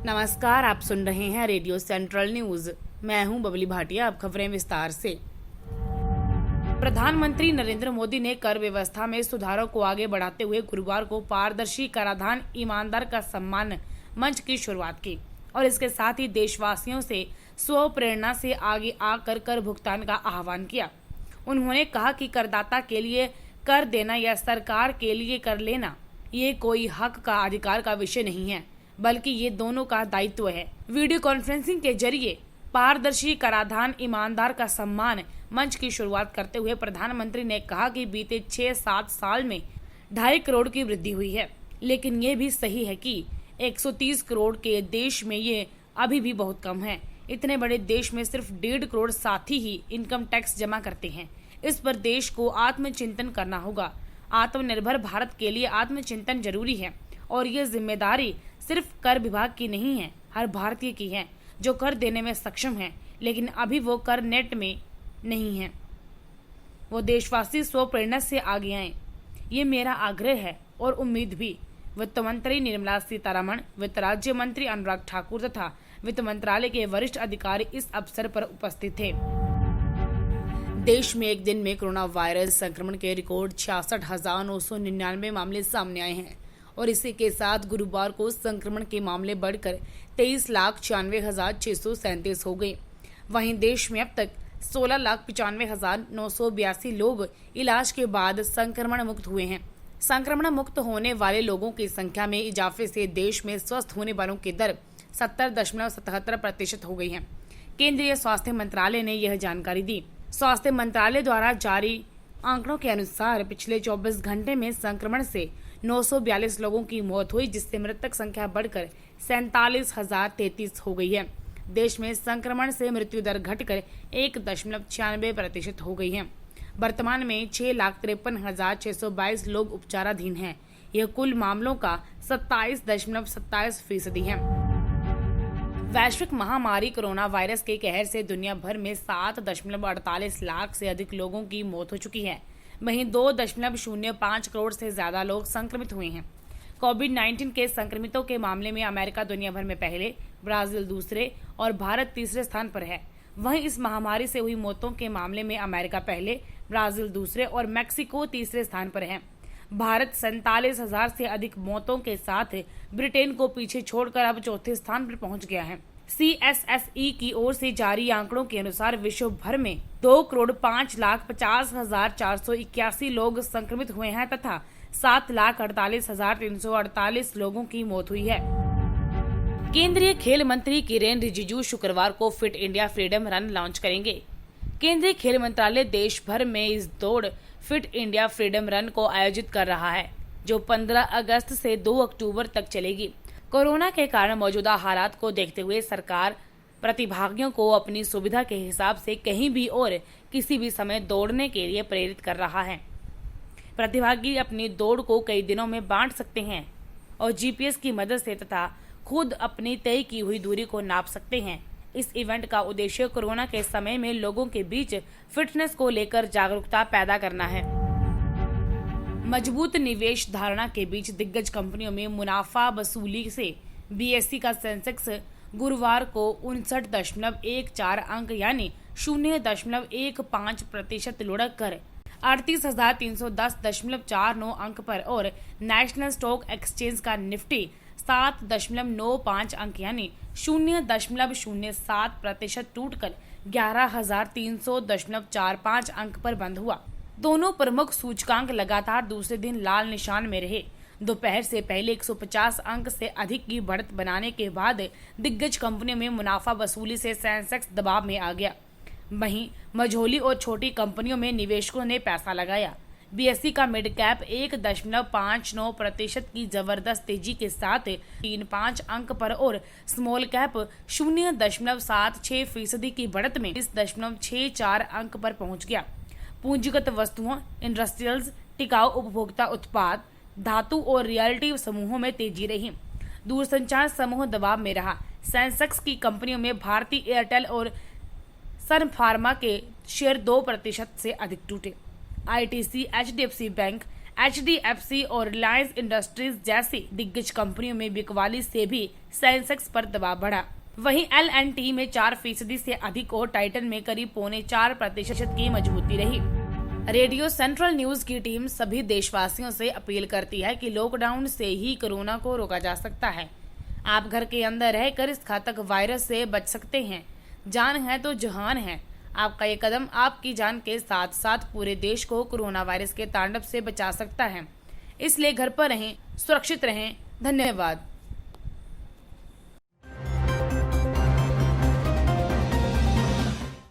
नमस्कार, आप सुन रहे हैं रेडियो सेंट्रल न्यूज। मैं हूं बबली भाटिया। अब खबरें विस्तार से। प्रधानमंत्री नरेंद्र मोदी ने कर व्यवस्था में सुधारों को आगे बढ़ाते हुए गुरुवार को पारदर्शी कराधान ईमानदार का सम्मान मंच की शुरुआत की और इसके साथ ही देशवासियों से स्व प्रेरणा से आगे आकर कर भुगतान का आह्वान किया। उन्होंने कहा कि करदाता के लिए कर देना या सरकार के लिए कर लेना ये कोई हक का अधिकार का विषय नहीं है, बल्कि ये दोनों का दायित्व है। वीडियो कॉन्फ्रेंसिंग के जरिए पारदर्शी कराधान ईमानदार का सम्मान मंच की शुरुआत करते हुए प्रधानमंत्री ने कहा कि बीते 6-7 साल में 2.5 करोड़ की वृद्धि हुई है, लेकिन ये भी सही है कि 130 करोड़ के देश में ये अभी भी बहुत कम है। इतने बड़े देश में सिर्फ 1.5 करोड़ साथी ही इनकम टैक्स जमा करते हैं। इस पर देश को आत्मचिंतन करना होगा। आत्मनिर्भर भारत के लिए आत्मचिंतन जरूरी है और ये जिम्मेदारी सिर्फ कर विभाग की नहीं है, हर भारतीय की है जो कर देने में सक्षम है, लेकिन अभी वो कर नेट में नहीं है। वो देशवासी स्व प्रेरणा से आगे आएं, ये मेरा आग्रह है और उम्मीद भी। वित्त मंत्री निर्मला सीतारमण, वित्त राज्य मंत्री अनुराग ठाकुर तथा वित्त मंत्रालय के वरिष्ठ अधिकारी इस अवसर पर उपस्थित थे। देश में एक दिन में कोरोना वायरस संक्रमण के रिकॉर्ड 66,999 मामले सामने आए हैं और इसी के साथ गुरुवार को संक्रमण के मामले बढ़कर 23,96,637 हो गए। वहीं देश में अब तक 16,95,982 लोग इलाज के बाद संक्रमण मुक्त हुए हैं। संक्रमण मुक्त होने वाले लोगों की संख्या में इजाफे से देश में स्वस्थ होने वालों की दर 70.77% हो गई है। केंद्रीय स्वास्थ्य मंत्रालय ने यह जानकारी दी। स्वास्थ्य मंत्रालय द्वारा जारी आंकड़ों के अनुसार पिछले 24 घंटे में संक्रमण से 942 लोगों की मौत हुई, जिससे मृतक संख्या बढ़कर 47,033 हो गई है। देश में संक्रमण से मृत्यु दर घटकर 1.96% हो गई है। वर्तमान में 6,53,622 लोग उपचाराधीन हैं। यह कुल मामलों का 27.27% है। वैश्विक महामारी कोरोना वायरस के कहर से दुनिया भर में 7.48 लाख से अधिक लोगों की मौत हो चुकी है। वहीं 2.05 करोड़ से ज्यादा लोग संक्रमित हुए हैं। कोविड-19 के संक्रमितों के मामले में अमेरिका दुनिया भर में पहले, ब्राजील दूसरे और भारत तीसरे स्थान पर है। वहीं इस महामारी से हुई मौतों के मामले में अमेरिका पहले, ब्राजील दूसरे और मैक्सिको तीसरे स्थान पर है। भारत 47,000 से अधिक मौतों के साथ ब्रिटेन को पीछे छोड़कर अब चौथे स्थान पर पहुंच गया है। CSSE की ओर से जारी आंकड़ों के अनुसार विश्व भर में 2,05,50,481 लोग संक्रमित हुए हैं तथा 7,48,348 लोगों की मौत हुई है। केंद्रीय खेल मंत्री किरेन रिजिजू शुक्रवार को fit India freedom run launch करेंगे। केंद्रीय खेल मंत्रालय देश भर में इस दौड़ फिट इंडिया फ्रीडम रन को आयोजित कर रहा है, जो 15 अगस्त से 2 अक्टूबर तक चलेगी। कोरोना के कारण मौजूदा हालात को देखते हुए सरकार प्रतिभागियों को अपनी सुविधा के हिसाब से कहीं भी और किसी भी समय दौड़ने के लिए प्रेरित कर रहा है। प्रतिभागी अपनी दौड़ को कई दिनों में बांट सकते हैं और GPS की मदद से तथा खुद अपनी तय की हुई दूरी को नाप सकते हैं। इस इवेंट का उद्देश्य कोरोना के समय में लोगों के बीच फिटनेस को लेकर जागरूकता पैदा करना है। मजबूत निवेश धारणा के बीच दिग्गज कंपनियों में मुनाफा वसूली से BSE का सेंसेक्स गुरुवार को 59.14 अंक यानी 0.15% लुढ़क कर 38,310.49 अंक पर और नेशनल स्टॉक एक्सचेंज का निफ्टी 7.95 अंक यानी 0.07% टूटकर 11,300.45 अंक पर बंद हुआ। दोनों प्रमुख सूचकांक लगातार दूसरे दिन लाल निशान में रहे। दोपहर से पहले 150 अंक से अधिक की बढ़त बनाने के बाद दिग्गज कंपनियों में मुनाफा वसूली से सेंसेक्स दबाव में आ गया। वहीं मझोली और छोटी कंपनियों में निवेशकों ने पैसा लगाया। BSE का मिड कैप 1.59% की जबरदस्त तेजी के साथ 3.5 अंक पर और स्मॉल कैप 0.76% की बढ़त में 20.64 अंक पर पहुंच गया। पूंजीगत वस्तुओं, इंडस्ट्रियल्स, टिकाऊ उपभोक्ता उत्पाद, धातु और रियल्टी समूहों में तेजी रही। दूरसंचार समूह दबाव में रहा। सेंसेक्स की कंपनियों में भारती एयरटेल और सन फार्मा के शेयर 2% से अधिक टूटे। ITC, HDFC बैंक, HDFC और रिलायंस इंडस्ट्रीज जैसी दिग्गज कंपनियों में बिकवाली से भी सेंसेक्स पर दबाव बढ़ा। वहीं L&T में 4% से अधिक और टाइटन में करीब 0.4% की मजबूती रही। रेडियो सेंट्रल न्यूज की टीम सभी देशवासियों से अपील करती है कि लॉकडाउन से ही कोरोना को रोका जा सकता है। आप घर के अंदर रहकर इस घातक वायरस से बच सकते हैं। जान है तो जहान है। आपका ये कदम आपकी जान के साथ साथ पूरे देश को कोरोना वायरस के तांडव से बचा सकता है। इसलिए घर पर रहें, सुरक्षित रहें। धन्यवाद।